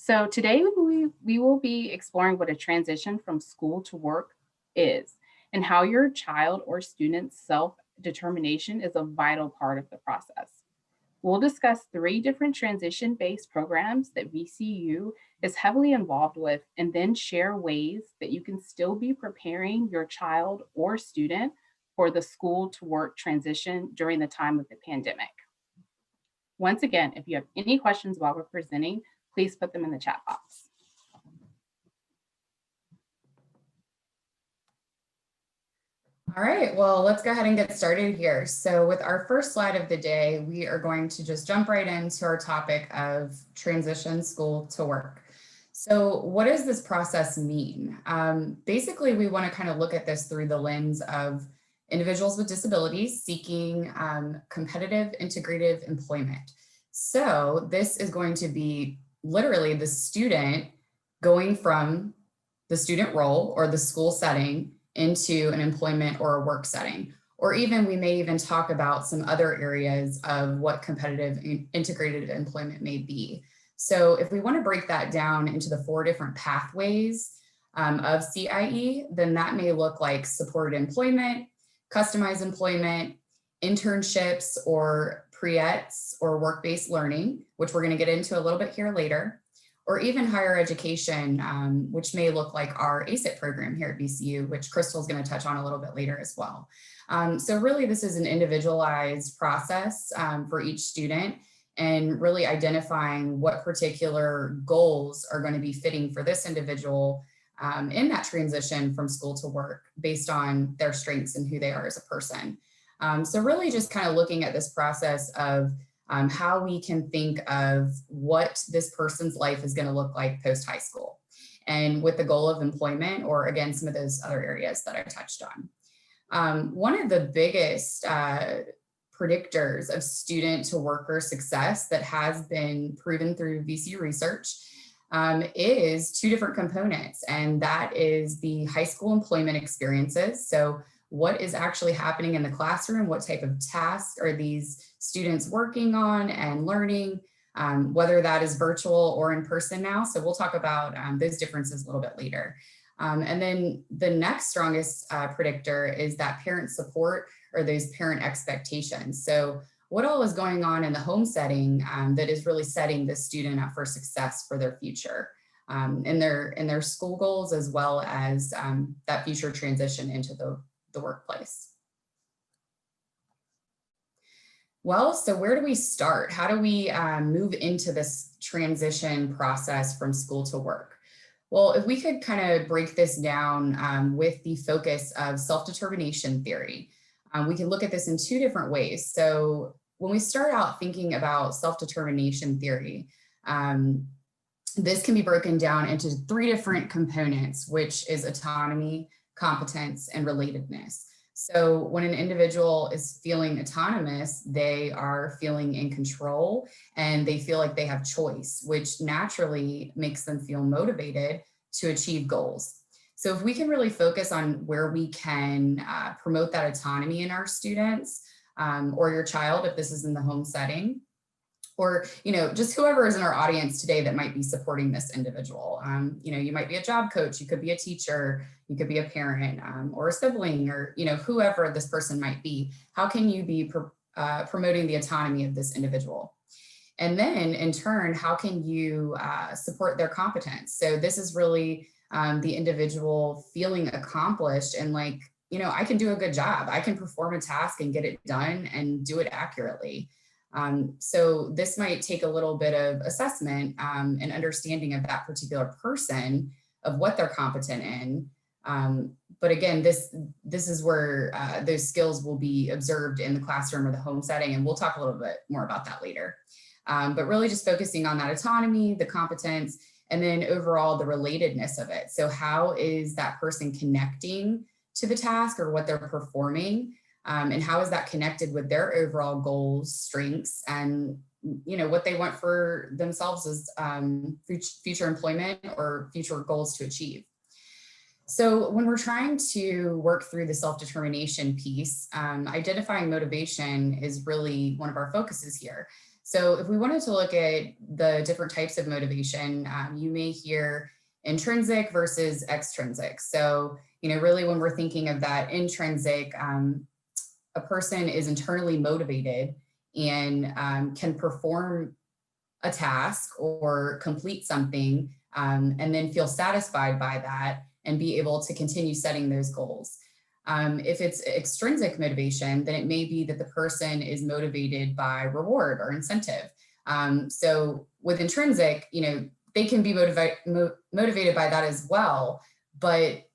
So today we will be exploring what a transition from school to work is and how your child or student's self-determination is a vital part of the process. We'll discuss three different transition-based programs that VCU is heavily involved with and then share ways that you can still be preparing your child or student for the school to work transition during the time of the pandemic. Once again, if you have any questions while we're presenting, please put them in the chat box. All right, well, let's go ahead and get started here. So with our first slide of the day, we are going to just jump right into our topic of transition school to work. So what does this process mean? Basically, we want to kind of look at this through the lens of individuals with disabilities seeking competitive integrative employment. So this is going to be literally the student going from the student role or the school setting into an employment or a work setting. Or even we may even talk about some other areas of what competitive integrated employment may be. So if we want to break that down into the 4 different pathways of CIE, then that may look like supported employment, customized employment, internships or PreAPPs or work-based learning, which we're going to get into a little bit here later, or even higher education, which may look like our Acet program here at VCU, which Crystal is going to touch on a little bit later as well. So really, this is an individualized process for each student and really identifying what particular goals are going to be fitting for this individual in that transition from school to work based on their strengths and who they are as a person. So really just kind of looking at this process of how we can think of what this person's life is going to look like post high school and with the goal of employment or again, some of those other areas that I touched on. One of the biggest predictors of student to worker success that has been proven through VCU research is 2 different components, and that is the high school employment experiences. So what is actually happening in the classroom, what type of tasks are these students working on and learning, whether that is virtual or in person now. So we'll talk about those differences a little bit later. And then the next strongest predictor is that parent support or those parent expectations. So what all is going on in the home setting that is really setting the student up for success for their future in their school goals, as well as that future transition into the workplace. Well, so where do we start? How do we move into this transition process from school to work? Well, if we could kind of break this down with the focus of self-determination theory, we can look at this in 2 different ways. So when we start out thinking about self-determination theory, this can be broken down into 3 different components, which is autonomy, competence, and relatedness. So when an individual is feeling autonomous, they are feeling in control and they feel like they have choice, which naturally makes them feel motivated to achieve goals. So if we can really focus on where we can promote that autonomy in our students or your child, if this is in the home setting, or, just whoever is in our audience today that might be supporting this individual. You might be a job coach, you could be a teacher, you could be a parent or a sibling, or, whoever this person might be. How can you be promoting the autonomy of this individual? And then in turn, how can you support their competence? So this is really the individual feeling accomplished and like, I can do a good job. I can perform a task and get it done and do it accurately. So this might take a little bit of assessment and understanding of that particular person of what they're competent in. But again, this is where those skills will be observed in the classroom or the home setting. And we'll talk a little bit more about that later. But really just focusing on that autonomy, the competence, and then overall the relatedness of it. So how is that person connecting to the task or what they're performing? And how is that connected with their overall goals, strengths, and what they want for themselves as future employment or future goals to achieve. So when we're trying to work through the self-determination piece, identifying motivation is really one of our focuses here. So if we wanted to look at the different types of motivation, you may hear intrinsic versus extrinsic. So, really when we're thinking of that intrinsic, a person is internally motivated and can perform a task or complete something and then feel satisfied by that and be able to continue setting those goals. If it's extrinsic motivation, then it may be that the person is motivated by reward or incentive. So with intrinsic, they can be motivated by that as well, but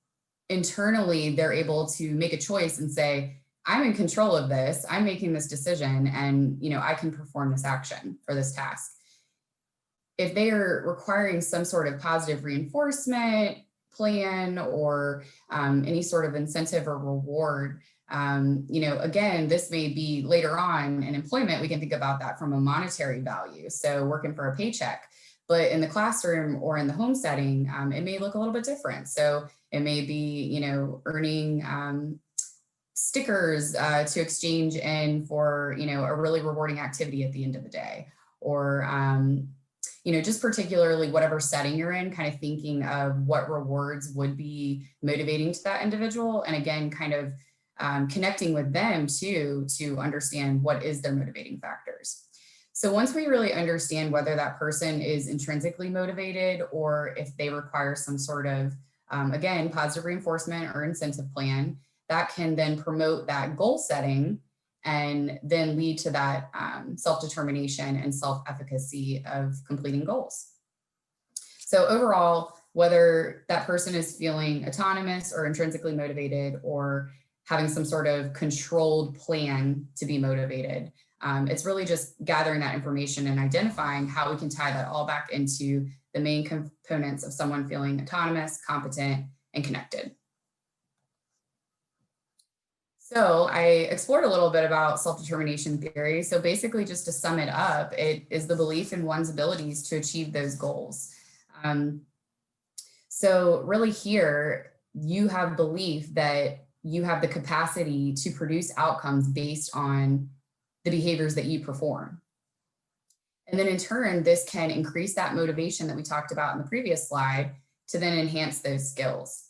internally they're able to make a choice and say, I'm in control of this, I'm making this decision, and I can perform this action for this task. If they are requiring some sort of positive reinforcement plan or any sort of incentive or reward, again, this may be later on in employment, we can think about that from a monetary value. So working for a paycheck, but in the classroom or in the home setting, it may look a little bit different. So it may be, earning stickers to exchange in for, a really rewarding activity at the end of the day, or, just particularly whatever setting you're in, kind of thinking of what rewards would be motivating to that individual. And again, kind of connecting with them too, to understand what is their motivating factors. So once we really understand whether that person is intrinsically motivated or if they require some sort of, again, positive reinforcement or incentive plan, that can then promote that goal setting and then lead to that self-determination and self-efficacy of completing goals. So overall, whether that person is feeling autonomous or intrinsically motivated or having some sort of controlled plan to be motivated, it's really just gathering that information and identifying how we can tie that all back into the main components of someone feeling autonomous, competent, and connected. So I explored a little bit about self-determination theory. So basically, just to sum it up, it is the belief in one's abilities to achieve those goals. So really here, you have belief that you have the capacity to produce outcomes based on the behaviors that you perform. And then in turn, this can increase that motivation that we talked about in the previous slide to then enhance those skills.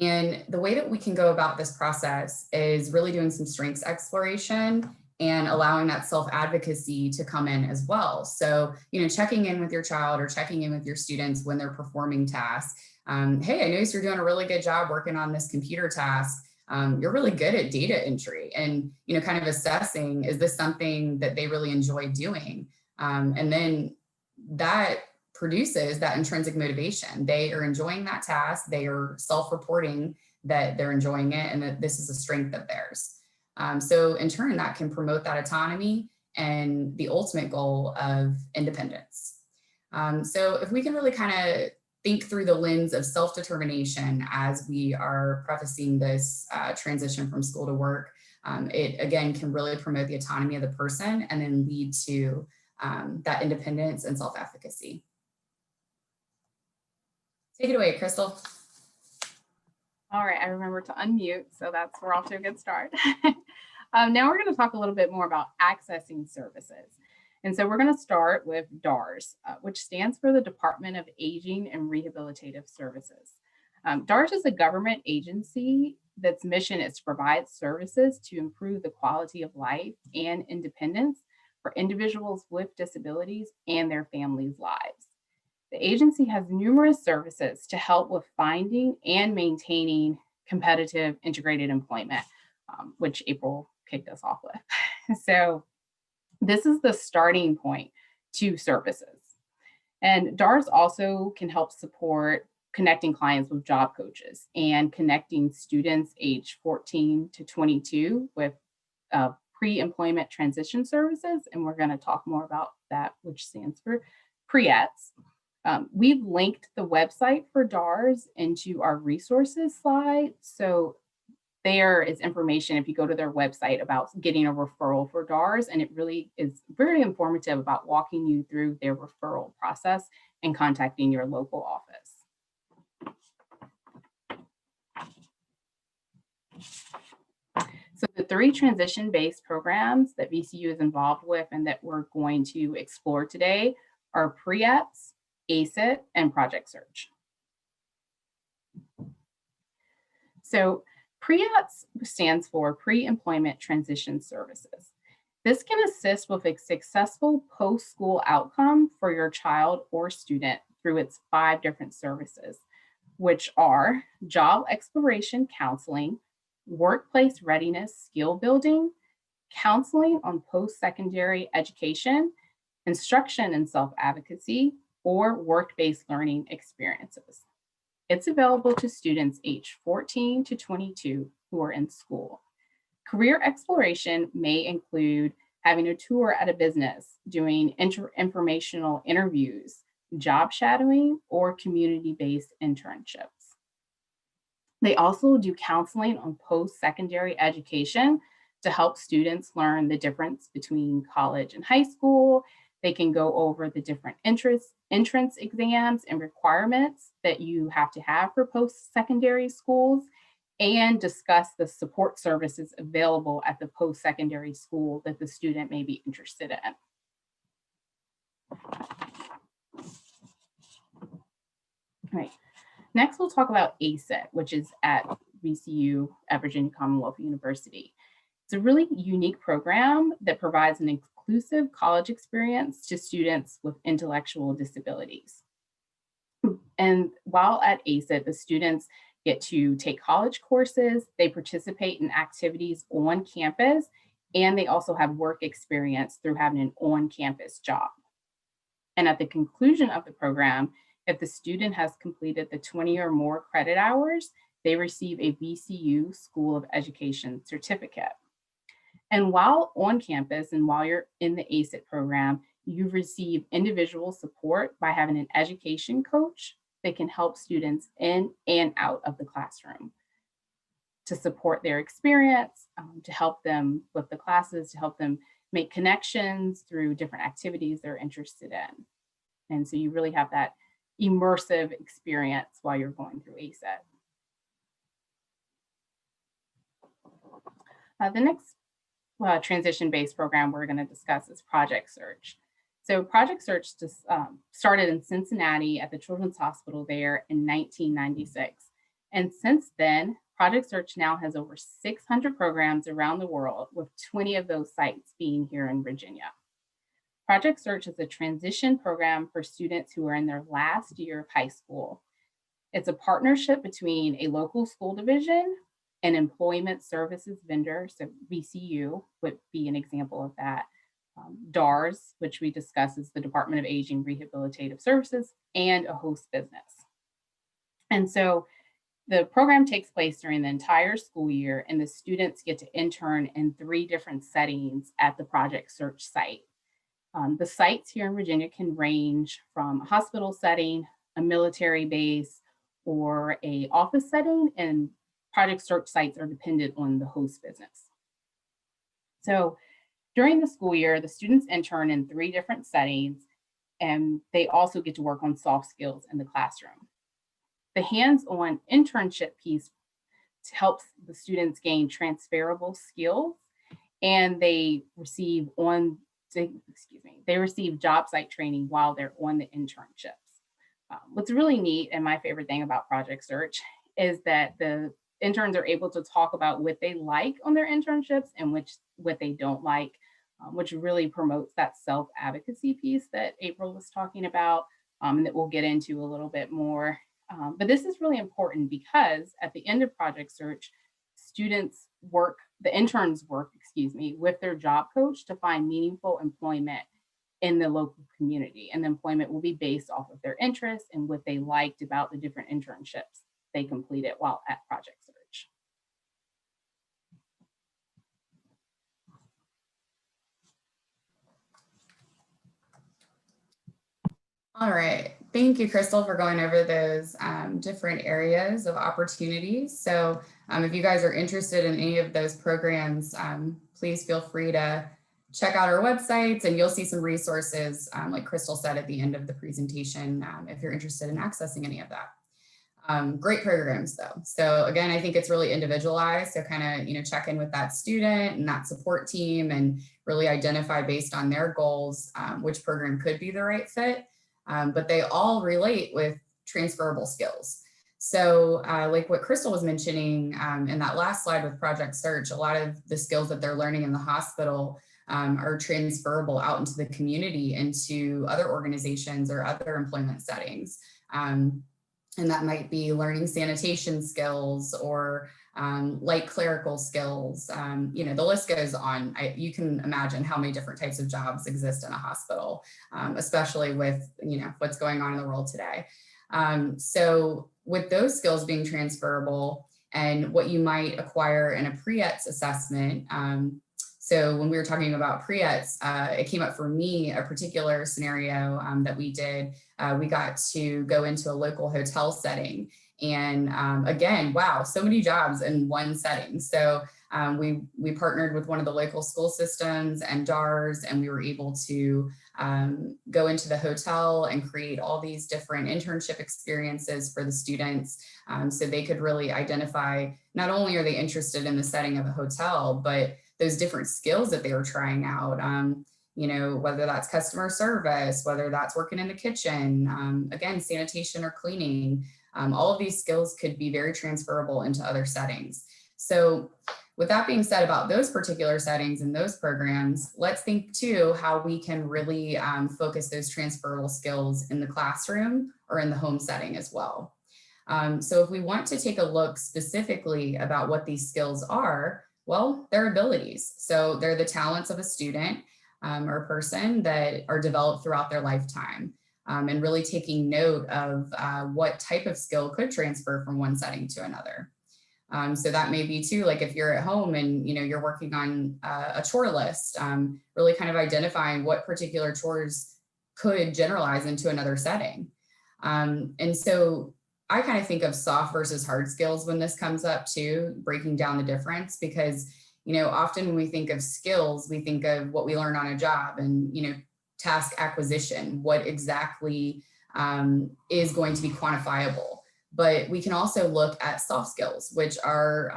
And the way that we can go about this process is really doing some strengths exploration and allowing that self-advocacy to come in as well. So, checking in with your child or checking in with your students when they're performing tasks. Hey, I noticed you're doing a really good job working on this computer task. You're really good at data entry, and, kind of assessing, is this something that they really enjoy doing? And then that produces that intrinsic motivation. They are enjoying that task. They are self-reporting that they're enjoying it and that this is a strength of theirs. So in turn, that can promote that autonomy and the ultimate goal of independence. So if we can really kind of think through the lens of self-determination as we are prefacing this transition from school to work, it again can really promote the autonomy of the person and then lead to that independence and self-efficacy. Take it away, Crystal. All right, I remember to unmute, so we're off to a good start. Now we're going to talk a little bit more about accessing services. And so we're going to start with DARS, which stands for the Department of Aging and Rehabilitative Services. DARS is a government agency that's mission is to provide services to improve the quality of life and independence for individuals with disabilities and their families' lives. The agency has numerous services to help with finding and maintaining competitive integrated employment, which April kicked us off with. So this is the starting point to services. And DARS also can help support connecting clients with job coaches and connecting students aged 14 to 22 with pre-employment transition services. And we're going to talk more about that, which stands for PreAPP. We've linked the website for DARS into our resources slide. So there is information if you go to their website about getting a referral for DARS, and it really is very informative about walking you through their referral process and contacting your local office. So the three transition-based programs that VCU is involved with and that we're going to explore today are PreAPPs, Acet, and Project Search. So PreAPPs stands for Pre-Employment Transition Services. This can assist with a successful post-school outcome for your child or student through its 5 different services, which are job exploration counseling, workplace readiness skill building, counseling on post-secondary education, instruction in self-advocacy, or work-based learning experiences. It's available to students aged 14 to 22 who are in school. Career exploration may include having a tour at a business, doing informational interviews, job shadowing, or community-based internships. They also do counseling on post-secondary education to help students learn the difference between college and high school. They can go over the different entrance exams and requirements that you have to have for post-secondary schools, and discuss the support services available at the post-secondary school that the student may be interested in. All right. Next, we'll talk about Acet, which is at VCU at Virginia Commonwealth University. It's a really unique program that provides an inclusive college experience to students with intellectual disabilities. And while at Acet, the students get to take college courses, they participate in activities on campus, and they also have work experience through having an on-campus job. And at the conclusion of the program, if the student has completed the 20 or more credit hours, they receive a VCU School of Education certificate. And while on campus and while you're in the Acet program, you receive individual support by having an education coach that can help students in and out of the classroom to support their experience, to help them with the classes, to help them make connections through different activities they're interested in. And so you really have that immersive experience while you're going through Acet. The next transition-based program we're going to discuss is Project Search. So Project Search just started in Cincinnati at the Children's Hospital there in 1996. And since then, Project Search now has over 600 programs around the world, with 20 of those sites being here in Virginia. Project Search is a transition program for students who are in their last year of high school. It's a partnership between a local school division, an employment services vendor, so VCU would be an example of that, DARS, which we discuss is the Department of Aging Rehabilitative Services, and a host business. And so the program takes place during the entire school year, and the students get to intern in 3 different settings at the Project Search site. The sites here in Virginia can range from a hospital setting, a military base, or an office setting, and Project Search sites are dependent on the host business. So during the school year, the students intern in 3 different settings, and they also get to work on soft skills in the classroom. The hands-on internship piece helps the students gain transferable skills, and they receive job site training while they're on the internships. What's really neat, and my favorite thing about Project Search, is that the interns are able to talk about what they like on their internships and what they don't like, which really promotes that self-advocacy piece that April was talking about, and that we'll get into a little bit more. But this is really important because at the end of Project Search, the interns work with their job coach to find meaningful employment in the local community. And the employment will be based off of their interests and what they liked about the different internships they completed while at Project Search. All right. Thank you, Crystal, for going over those different areas of opportunities. So if you guys are interested in any of those programs, please feel free to check out our websites, and you'll see some resources, like Crystal said at the end of the presentation, if you're interested in accessing any of that. Great programs though. So again, I think it's really individualized. So kind of, check in with that student and that support team and really identify based on their goals, which program could be the right fit. But they all relate with transferable skills. So like what Crystal was mentioning in that last slide with Project Search, a lot of the skills that they're learning in the hospital are transferable out into the community, into other organizations or other employment settings. And that might be learning sanitation skills or light clerical skills. The list goes on. You can imagine how many different types of jobs exist in a hospital, especially with what's going on in the world today. So with those skills being transferable and what you might acquire in a PreAPP assessment, so when we were talking about PreAPPs, it came up for me, a particular scenario that we did. We got to go into a local hotel setting. And again, wow, so many jobs in one setting. So we partnered with one of the local school systems and DARS, and we were able to go into the hotel and create all these different internship experiences for the students, so they could really identify, not only are they interested in the setting of a hotel, but those different skills that they were trying out, whether that's customer service, whether that's working in the kitchen, again, sanitation or cleaning, all of these skills could be very transferable into other settings. So with that being said about those particular settings and those programs, let's think too how we can really focus those transferable skills in the classroom or in the home setting as well. So if we want to take a look specifically about what these skills are, well, they're abilities. So they're the talents of a student or person that are developed throughout their lifetime, and really taking note of what type of skill could transfer from one setting to another. So that may be too, like if you're at home and you're working on a chore list, really kind of identifying what particular chores could generalize into another setting. And so I kind of think of soft versus hard skills when this comes up too, breaking down the difference, because, often when we think of skills, we think of what we learn on a job and, task acquisition, what exactly is going to be quantifiable. But we can also look at soft skills, which are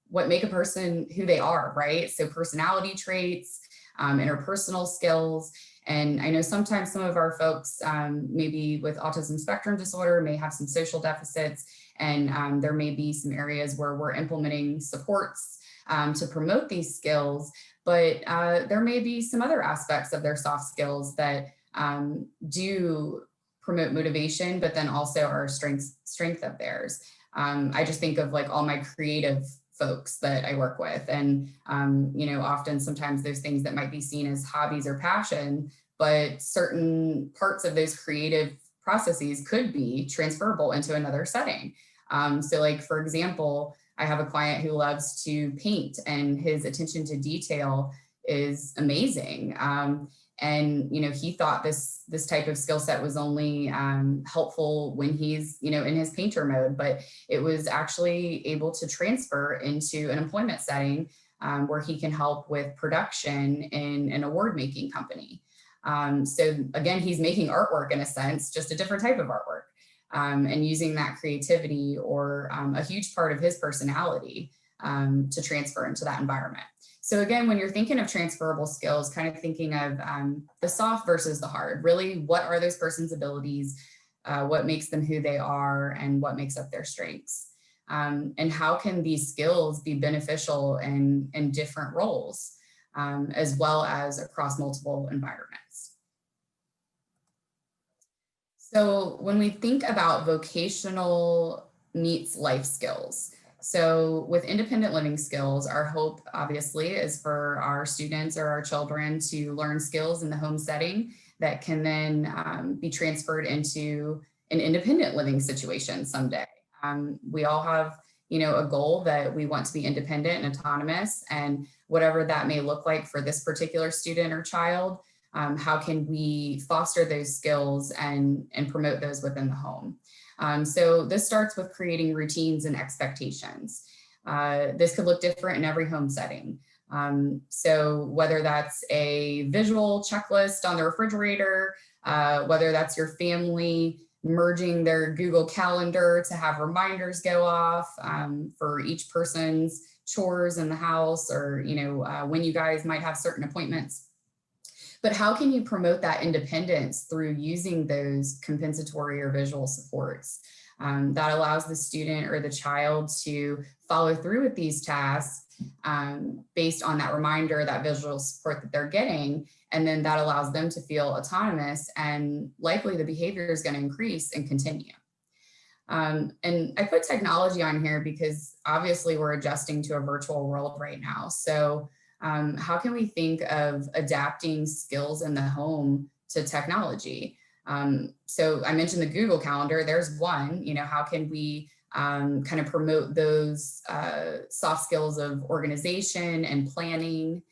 what make a person who they are, right? So personality traits, interpersonal skills. And I know sometimes some of our folks, maybe with autism spectrum disorder, may have some social deficits, and there may be some areas where we're implementing supports to promote these skills, but there may be some other aspects of their soft skills that do promote motivation, but then also are strength of theirs. I just think of like all my creative folks that I work with. And, often sometimes those things that might be seen as hobbies or passion, but certain parts of those creative processes could be transferable into another setting. So like, for example, I have a client who loves to paint and his attention to detail is amazing. And, he thought this type of skill set was only helpful when he's, in his painter mode, but it was actually able to transfer into an employment setting where he can help with production in an award-making company. So again, he's making artwork in a sense, just a different type of artwork, and using that creativity or a huge part of his personality to transfer into that environment. So again, when you're thinking of transferable skills, kind of thinking of the soft versus the hard, really, what are those person's abilities, what makes them who they are, and what makes up their strengths? And how can these skills be beneficial in different roles, as well as across multiple environments? So when we think about vocational meets life skills, so with independent living skills, our hope obviously is for our students or our children to learn skills in the home setting that can then be transferred into an independent living situation someday. We all have, a goal that we want to be independent and autonomous, and whatever that may look like for this particular student or child, how can we foster those skills and promote those within the home? So this starts with creating routines and expectations. This could look different in every home setting. So whether that's a visual checklist on the refrigerator, whether that's your family merging their Google Calendar to have reminders go off for each person's chores in the house, or when you guys might have certain appointments. But how can you promote that independence through using those compensatory or visual supports that allows the student or the child to follow through with these tasks based on that reminder, that visual support that they're getting, and then that allows them to feel autonomous, and likely the behavior is going to increase and continue. And I put technology on here because obviously we're adjusting to a virtual world right now. So how can we think of adapting skills in the home to technology? So I mentioned the Google Calendar, there's one. How can we kind of promote those soft skills of organization and planning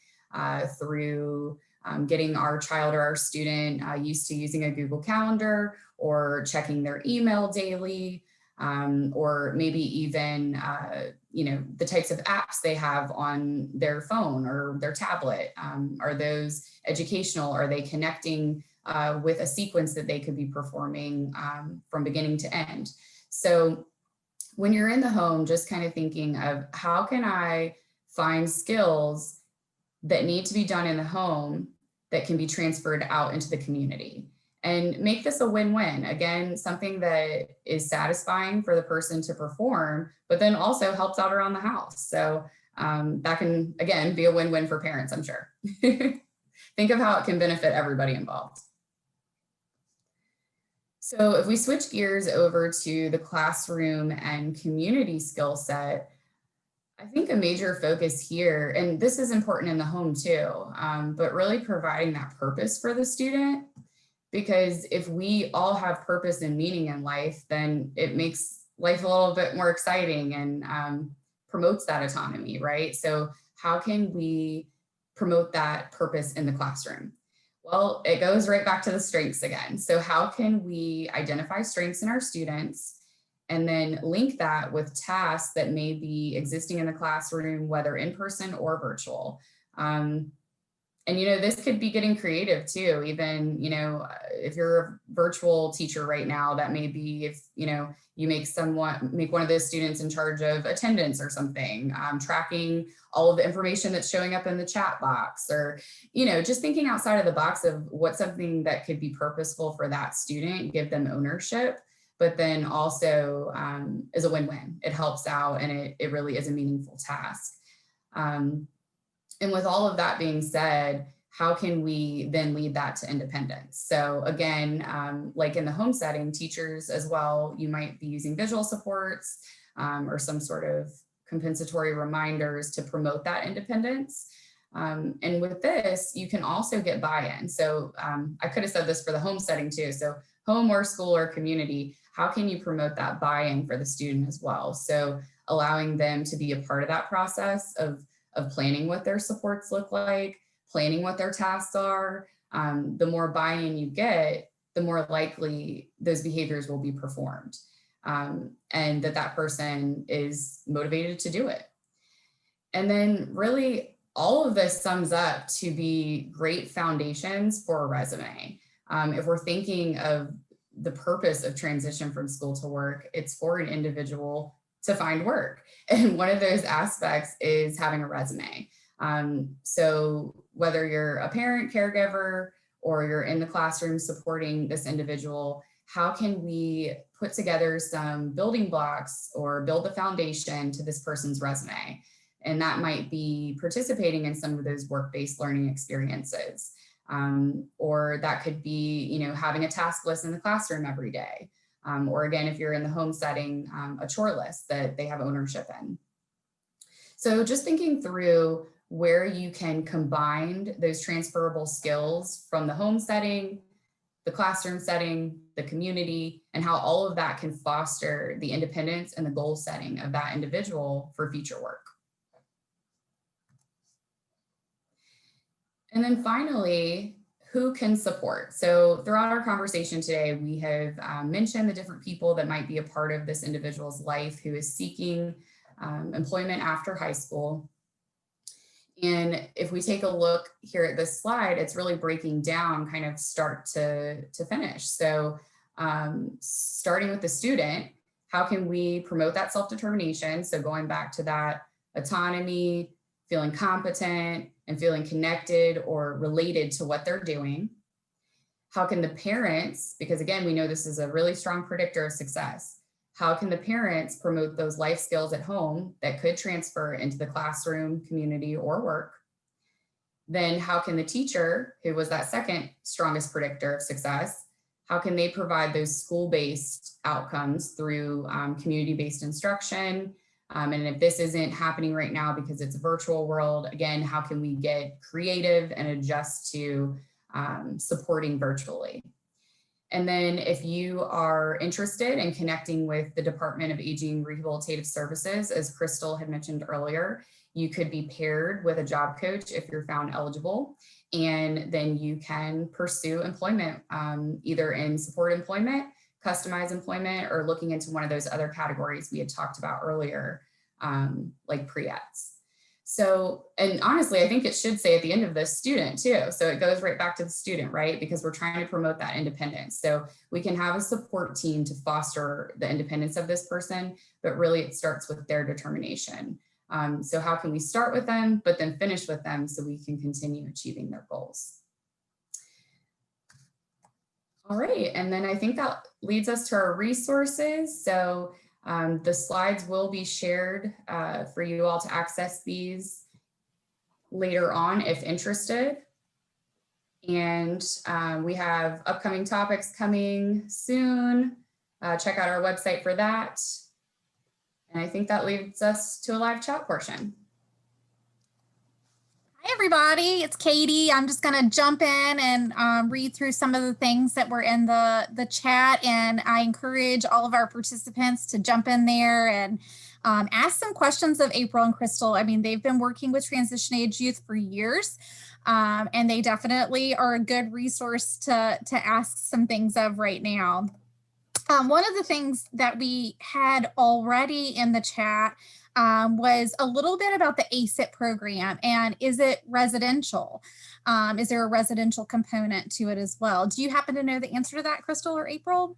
through getting our child or our student used to using a Google Calendar, or checking their email daily, or maybe even the types of apps they have on their phone or their tablet. Are those educational? Are they connecting with a sequence that they could be performing from beginning to end? So when you're in the home, just kind of thinking of how can I find skills that need to be done in the home that can be transferred out into the community, and make this a win-win. Again, something that is satisfying for the person to perform, but then also helps out around the house. So that can, again, be a win-win for parents, I'm sure. Think of how it can benefit everybody involved. So if we switch gears over to the classroom and community skill set, I think a major focus here, and this is important in the home too, but really providing that purpose for the student. Because if we all have purpose and meaning in life, then it makes life a little bit more exciting and promotes that autonomy, right? So how can we promote that purpose in the classroom? Well, it goes right back to the strengths again. So how can we identify strengths in our students and then link that with tasks that may be existing in the classroom, whether in person or virtual? And, this could be getting creative too. Even, if you're a virtual teacher right now, that may be if, you make one of those students in charge of attendance or something, tracking all of the information that's showing up in the chat box, or, just thinking outside of the box of what's something that could be purposeful for that student, give them ownership, but then also is a win-win. It helps out, and it really is a meaningful task. And with all of that being said, how can we then lead that to independence? So again, like in the home setting, teachers as well, you might be using visual supports or some sort of compensatory reminders to promote that independence. And with this, you can also get buy-in. So I could have said this for the home setting too. So home or school or community, how can you promote that buy-in for the student as well? So allowing them to be a part of that process of planning what their supports look like, planning what their tasks are. The more buy-in you get, the more likely those behaviors will be performed, and that person is motivated to do it. And then really all of this sums up to be great foundations for a resume. If we're thinking of the purpose of transition from school to work, it's for an individual to find work. And one of those aspects is having a resume. So whether you're a parent, caregiver, or you're in the classroom supporting this individual, how can we put together some building blocks or build the foundation to this person's resume? And that might be participating in some of those work-based learning experiences. Or that could be, having a task list in the classroom every day. Or again, if you're in the home setting, a chore list that they have ownership in. So just thinking through where you can combine those transferable skills from the home setting, the classroom setting, the community, and how all of that can foster the independence and the goal setting of that individual for future work. And then finally, who can support? So throughout our conversation today, we have mentioned the different people that might be a part of this individual's life who is seeking employment after high school. And if we take a look here at this slide, it's really breaking down kind of start to finish. So Starting with the student, how can we promote that self-determination? So going back to that autonomy, feeling competent and feeling connected or related to what they're doing. How can the parents, because again, we know this is a really strong predictor of success. How can the parents promote those life skills at home that could transfer into the classroom, community, or work? Then how can the teacher, who was that second strongest predictor of success, how can they provide those school-based outcomes through community-based instruction? And if this isn't happening right now because it's a virtual world, again, how can we get creative and adjust to supporting virtually? And then if you are interested in connecting with the Department of Aging Rehabilitative Services, as Crystal had mentioned earlier, you could be paired with a job coach if you're found eligible, and then you can pursue employment, either in support employment, customized employment, or looking into one of those other categories we had talked about earlier, like PreAPPs. So, and honestly, I think it should say at the end of this student too. So it goes right back to the student, right? Because we're trying to promote that independence. So we can have a support team to foster the independence of this person, but really it starts with their determination. So how can we start with them, but then finish with them so we can continue achieving their goals? All right, and then I think that leads us to our resources. So the slides will be shared for you all to access these later on if interested. And we have upcoming topics coming soon. Check out our website for that. And I think that leads us to a live chat portion. Hi, everybody. It's Katie. I'm just going to jump in and read through some of the things that were in the chat. And I encourage all of our participants to jump in there and ask some questions of April and Crystal. I mean, they've been working with transition age youth for years, and they definitely are a good resource to ask some things of right now. One of the things that we had already in the chat was a little bit about the Acet program, and is it residential? Is there a residential component to it as well? Do you happen to know the answer to that, Crystal or April?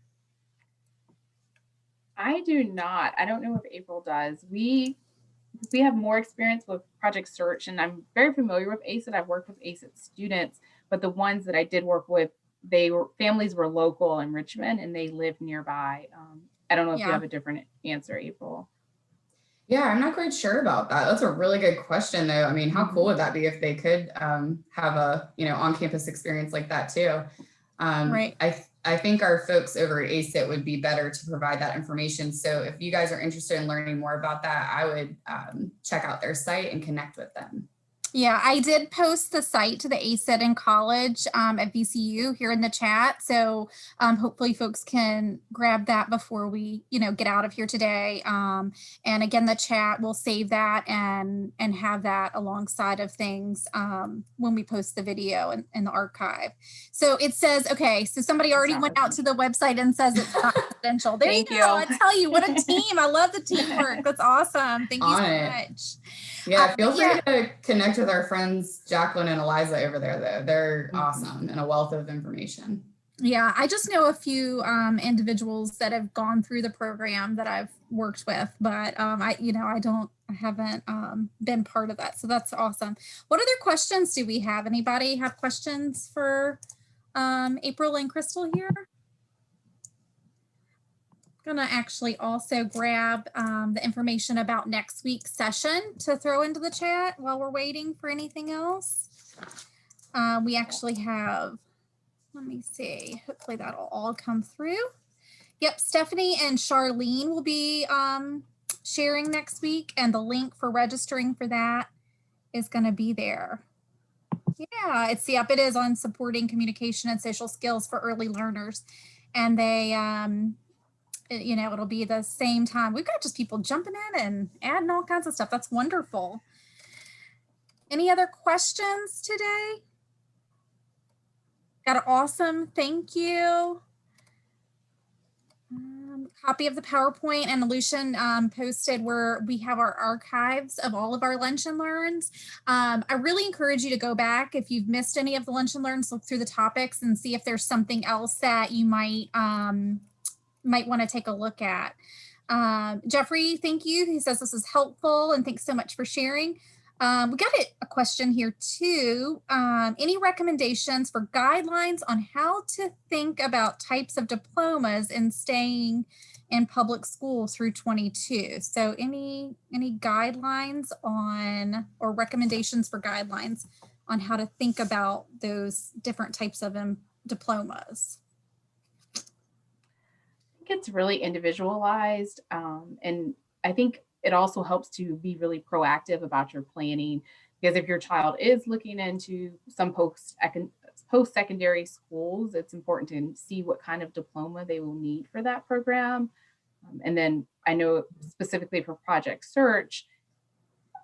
I do not. I don't know if April does. We have more experience with Project Search, and I'm very familiar with Acet. I've worked with Acet students, but the ones that I did work with, families were local in Richmond and they lived nearby. I don't know if you have a different answer, April. Yeah, I'm not quite sure about that. That's a really good question, though. I mean, how cool would that be if they could have a on-campus experience like that too? Right. I think our folks over at Acet would be better to provide that information. So if you guys are interested in learning more about that, I would check out their site and connect with them. Yeah, I did post the site to the Acet in college at VCU here in the chat. So hopefully folks can grab that before we, get out of here today. And again, the chat will save that and have that alongside of things when we post the video in the archive. So it says, okay, so somebody already went out to the website and says it's not residential. There you go. I tell you, what a team. I love the teamwork. That's awesome. Thank you so much. Yeah, feel free to connect with our friends, Jacqueline and Eliza over there, though. They're awesome and a wealth of information. Yeah, I just know a few individuals that have gone through the program that I've worked with, but I haven't been part of that. So that's awesome. What other questions do we have? Anybody have questions for April and Crystal here? Going to actually also grab the information about next week's session to throw into the chat while we're waiting for anything else. We actually have, let me see, hopefully that'll all come through. Yep, Stephanie and Charlene will be sharing next week, and the link for registering for that is going to be there. Yeah, it is on supporting communication and social skills for early learners. And they, it'll be the same time. We've got just people jumping in and adding all kinds of stuff. That's wonderful. Any other questions today? Got an awesome thank you. copy of the PowerPoint, and Lucian posted where we have our archives of all of our Lunch and Learns. I really encourage you to go back if you've missed any of the Lunch and Learns, look through the topics and see if there's something else that you might want to take a look at. Jeffrey, thank you. He says this is helpful and thanks so much for sharing. We got a question here too. Any recommendations for guidelines on how to think about types of diplomas in staying in public school through 22? So any guidelines on, or recommendations for guidelines on how to think about those different types of diplomas? I think it's really individualized. And I think it also helps to be really proactive about your planning, because if your child is looking into some post-secondary schools, it's important to see what kind of diploma they will need for that program. And then I know specifically for Project Search,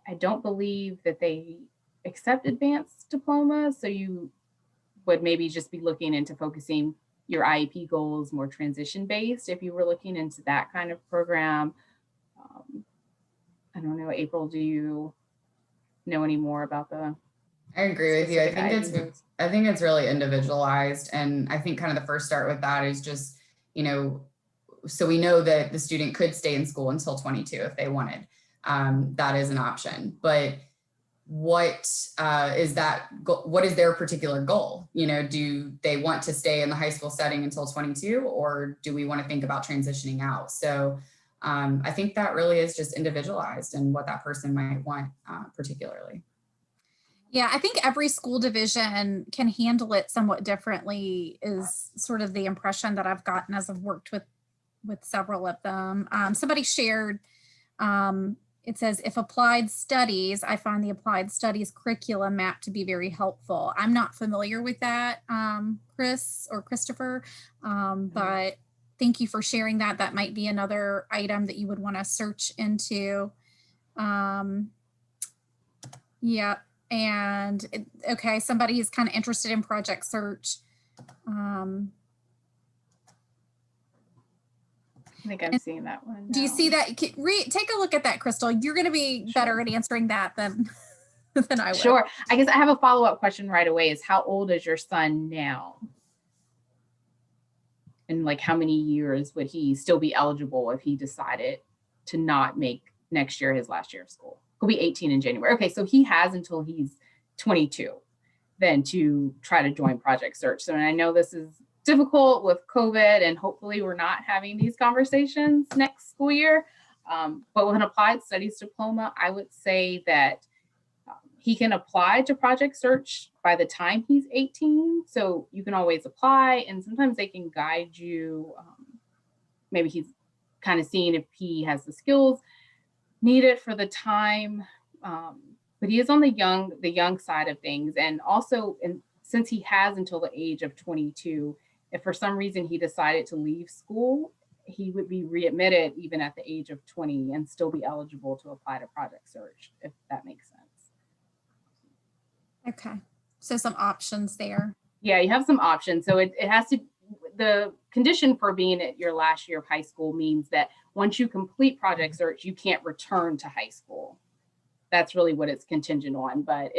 I don't believe that they accept advanced diplomas. So you would maybe just be looking into focusing your IEP goals more transition based if you were looking into that kind of program. I don't know, April, do you know any more about the? I agree with you. I think it's really individualized. And I think kind of the first start with that is just, so we know that the student could stay in school until 22 if they wanted. That is an option. But what is their particular goal? Do they want to stay in the high school setting until 22, or do we want to think about transitioning out? So I think that really is just individualized and what that person might want particularly. Yeah, I think every school division can handle it somewhat differently is sort of the impression that I've gotten as I've worked with several of them. Somebody shared, it says, if applied studies, I find the applied studies curriculum map to be very helpful. I'm not familiar with that, Chris or Christopher, but thank you for sharing that. That might be another item that you would want to search into. Yeah, and okay, somebody is kind of interested in Project Search. I think I'm seeing that one. Do you see that? Take a look at that, Crystal. You're going to be better at answering that than I would. Sure. I guess I have a follow-up question right away is how old is your son now? And like how many years would he still be eligible if he decided to not make next year his last year of school? He'll be 18 in January. Okay, so he has until he's 22 then to try to join Project Search. So, and I know this is difficult with COVID, and hopefully we're not having these conversations next school year. But with an applied studies diploma, I would say that he can apply to Project Search by the time he's 18. So you can always apply, and sometimes they can guide you. Maybe he's kind of seeing if he has the skills needed for the time. But he is on the young side of things. And also, since he has until the age of 22, if for some reason he decided to leave school, he would be readmitted even at the age of 20 and still be eligible to apply to Project Search, if that makes sense. Okay, so some options there. Yeah, you have some options. So it has to, the condition for being at your last year of high school means that once you complete Project Search, you can't return to high school. That's really what it's contingent on. But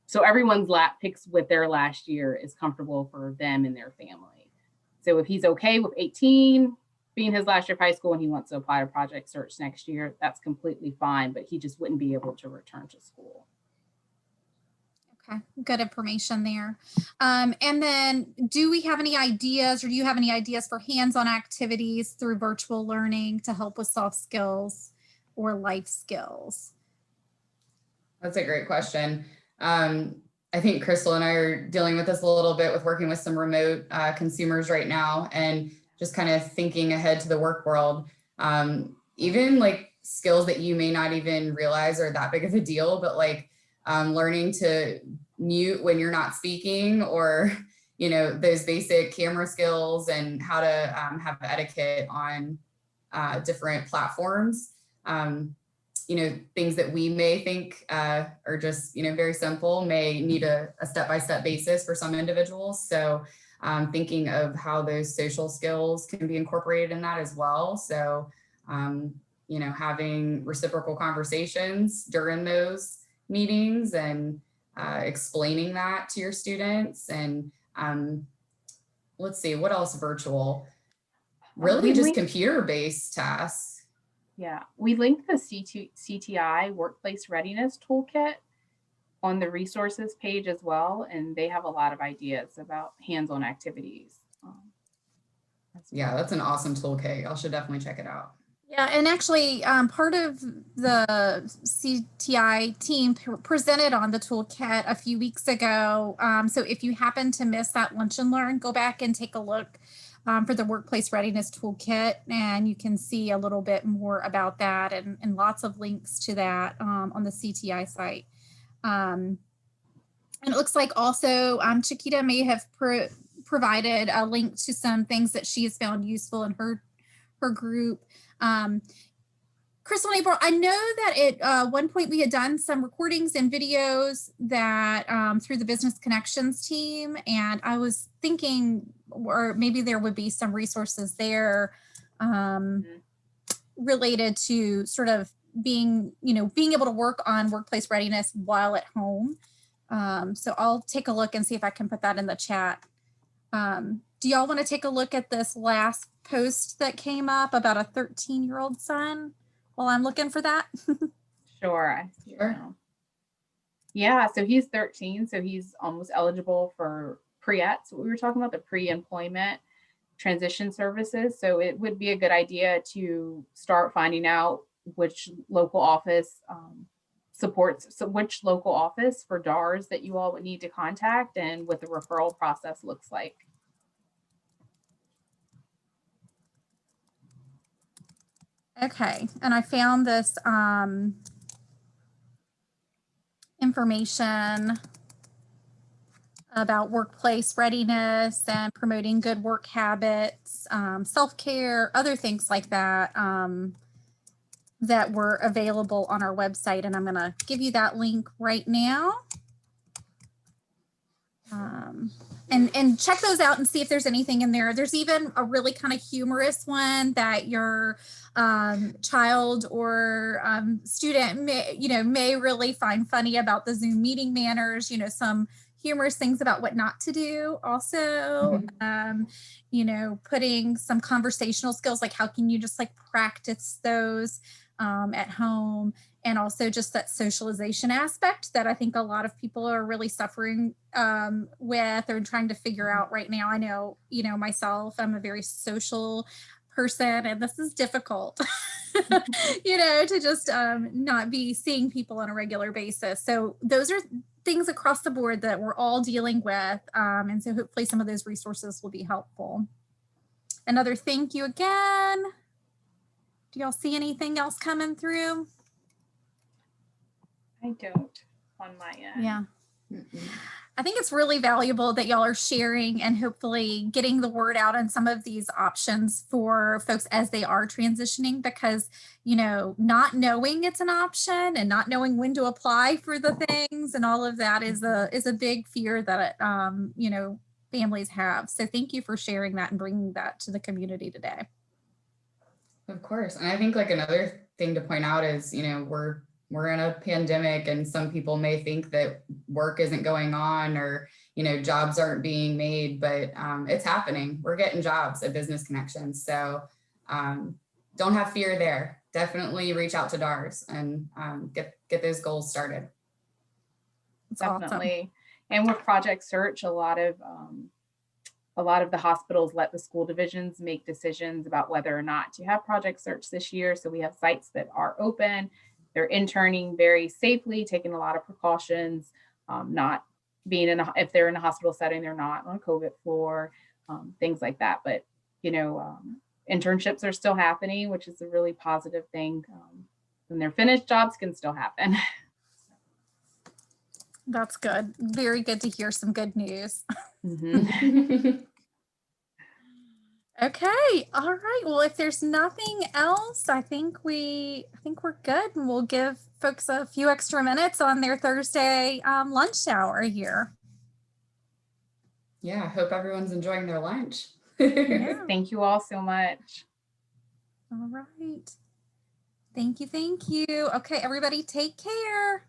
so everyone's picks with their last year is comfortable for them and their family. So if he's okay with 18 being his last year of high school and he wants to apply to Project Search next year, that's completely fine, but he just wouldn't be able to return to school. Okay, good information there. And then do we have any ideas, or do you have any ideas for hands-on activities through virtual learning to help with soft skills or life skills? That's a great question. I think Crystal and I are dealing with this a little bit with working with some remote consumers right now, and just kind of thinking ahead to the work world. Even like skills that you may not even realize are that big of a deal, but like learning to mute when you're not speaking, or, those basic camera skills and how to have etiquette on different platforms. Things that we may think are just, very simple may need a step-by-step basis for some individuals. So thinking of how those social skills can be incorporated in that as well. So, you know, having reciprocal conversations during those meetings and explaining that to your students. And let's see, what else virtual? Really just computer-based tasks. Yeah, we linked the CTI Workplace Readiness Toolkit on the resources page as well, and they have a lot of ideas about hands-on activities. Yeah, that's an awesome toolkit. I should definitely check it out. Yeah, and actually part of the CTI team presented on the toolkit a few weeks ago. So if you happen to miss that lunch and learn, go back and take a look for the Workplace Readiness Toolkit, and you can see a little bit more about that and lots of links to that on the CTI site. And it looks like also Chiquita may have provided a link to some things that she has found useful in her group. Crystal and April, I know that at one point we had done some recordings and videos that through the Business Connections team, and I was thinking, or maybe there would be some resources there related to sort of being able to work on workplace readiness while at home. So I'll take a look and see if I can put that in the chat. Do y'all want to take a look at this last post that came up about a 13-year-old son while I'm looking for that? Sure. I see it now. Yeah, so he's 13, so he's almost eligible for PreAPP, what we were talking about, the Preemployment transition services. So it would be a good idea to start finding out which local office which local office for DARS that you all would need to contact and what the referral process looks like. Okay, and I found this information about workplace readiness and promoting good work habits, self-care, other things like that that were available on our website. And I'm going to give you that link right now. And check those out and see if there's anything in there. There's even a really kind of humorous one that your child or student may really find funny about the Zoom meeting manners, some humorous things about what not to do. Also, putting some conversational skills, like how can you just like practice those at home, and also just that socialization aspect that I think a lot of people are really suffering with or trying to figure out right now. I know, myself, I'm a very social person, and this is difficult, to just not be seeing people on a regular basis. So those are things across the board that we're all dealing with. And so hopefully some of those resources will be helpful. Another thank you again. Do y'all see anything else coming through? I don't on my end. Yeah. I think it's really valuable that y'all are sharing and hopefully getting the word out on some of these options for folks as they are transitioning, because, not knowing it's an option and not knowing when to apply for the things and all of that is a big fear that, families have. So thank you for sharing that and bringing that to the community today. Of course. And I think like another thing to point out is, we're in a pandemic, and some people may think that work isn't going on or, jobs aren't being made, but it's happening. We're getting jobs at Business Connections. So don't have fear there. Definitely reach out to DARS and get those goals started. That's Definitely. awesome. And with Project Search, a lot of the hospitals let the school divisions make decisions about whether or not to have Project Search this year. So we have sites that are open. They're interning very safely, taking a lot of precautions, not being if they're in a hospital setting, they're not on a COVID floor, things like that. But, internships are still happening, which is a really positive thing. When they're finished, jobs can still happen. That's good. Very good to hear some good news. Mm-hmm. Okay. All right. Well, if there's nothing else, I think we're good, and we'll give folks a few extra minutes on their Thursday lunch hour here. Yeah, I hope everyone's enjoying their lunch. Yeah. Thank you all so much. All right. Thank you. Thank you. Okay, everybody take care.